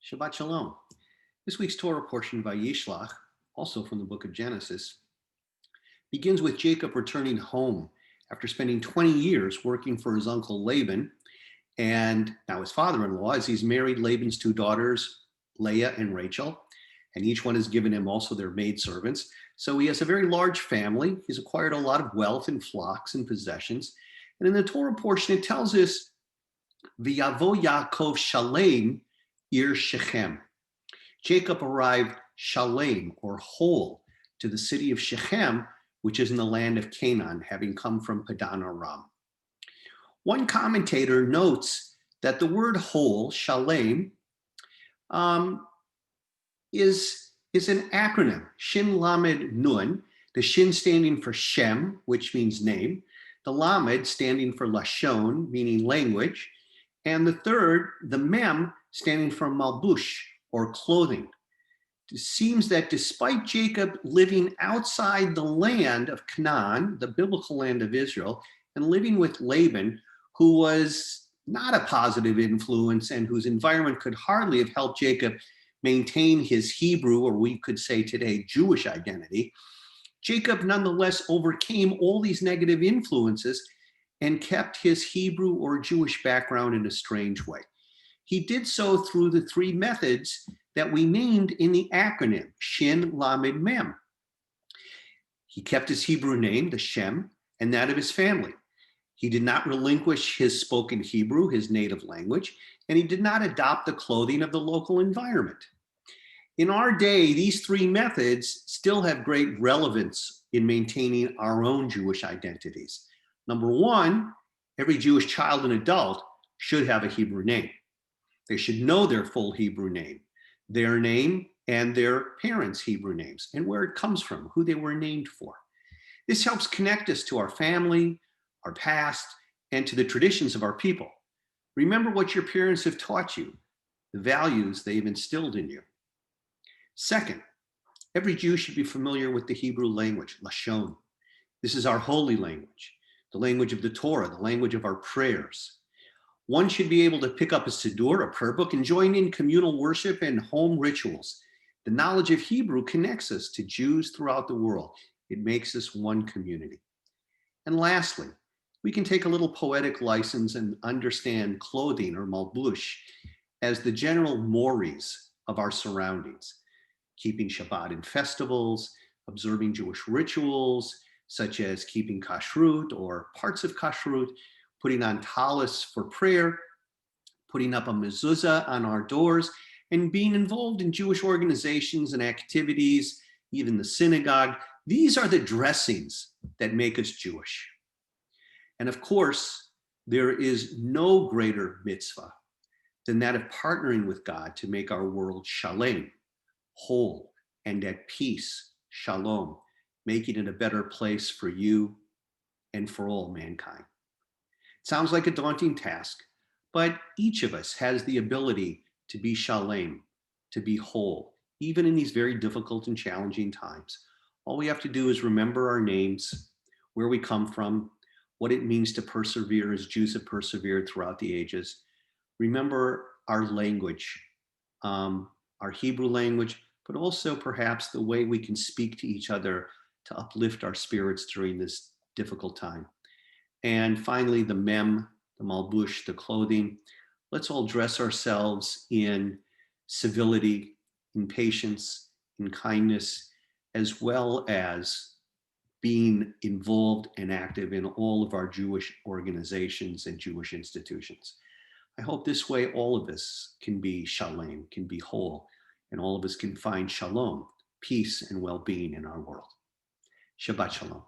Shabbat Shalom. This week's Torah portion, Vayishlach, also from the book of Genesis, begins with Jacob returning home after spending 20 years working for his uncle Laban and now his father-in-law, as he's married Laban's two daughters, Leah and Rachel, and each one has given him also their maidservants. So he has a very large family. He's acquired a lot of wealth and flocks and possessions. And in the Torah portion, it tells us, V'yavo Yaakov Shalem ir Shechem. Jacob arrived Shalem, or whole, to the city of Shechem, which is in the land of Canaan, having come from Padan Aram. One commentator notes that the word whole, Shalem, is an acronym, Shin Lamed Nun, the Shin standing for Shem, which means name, the Lamed standing for Lashon, meaning language, and the third, the Mem, standing for Malbush, or clothing. It seems that despite Jacob living outside the land of Canaan, the biblical land of Israel, and living with Laban, who was not a positive influence and whose environment could hardly have helped Jacob maintain his Hebrew, or we could say today, Jewish identity, Jacob nonetheless overcame all these negative influences and kept his Hebrew or Jewish background in a strange way. He did so through the three methods that we named in the acronym, Shin Lamed Mem. He kept his Hebrew name, the Shem, and that of his family. He did not relinquish his spoken Hebrew, his native language, and he did not adopt the clothing of the local environment. In our day, these three methods still have great relevance in maintaining our own Jewish identities. Number one, every Jewish child and adult should have a Hebrew name. They should know their full Hebrew name, their name and their parents' Hebrew names, and where it comes from, who they were named for. This helps connect us to our family, our past, and to the traditions of our people. Remember what your parents have taught you, the values they've instilled in you. Second, every Jew should be familiar with the Hebrew language, Lashon. This is our holy language, the language of the Torah, the language of our prayers. One should be able to pick up a siddur, a prayer book, and join in communal worship and home rituals. The knowledge of Hebrew connects us to Jews throughout the world. It makes us one community. And lastly, we can take a little poetic license and understand clothing, or malbush, as the general mores of our surroundings, keeping Shabbat in festivals, observing Jewish rituals, such as keeping kashrut or parts of kashrut, putting on talis for prayer, putting up a mezuzah on our doors, and being involved in Jewish organizations and activities, even the synagogue. These are the dressings that make us Jewish. And of course, there is no greater mitzvah than that of partnering with God to make our world shalem, whole, and at peace, shalom, making it a better place for you and for all mankind. It sounds like a daunting task, but each of us has the ability to be shalem, to be whole, even in these very difficult and challenging times. All we have to do is remember our names, where we come from, what it means to persevere as Jews have persevered throughout the ages. Remember our language, our Hebrew language, but also perhaps the way we can speak to each other to uplift our spirits during this difficult time. And finally, the mem, the malbush, the clothing. Let's all dress ourselves in civility, in patience, in kindness, as well as being involved and active in all of our Jewish organizations and Jewish institutions. I hope this way all of us can be shalem, can be whole, and all of us can find shalom, peace and well-being in our world. Shabbat Shalom.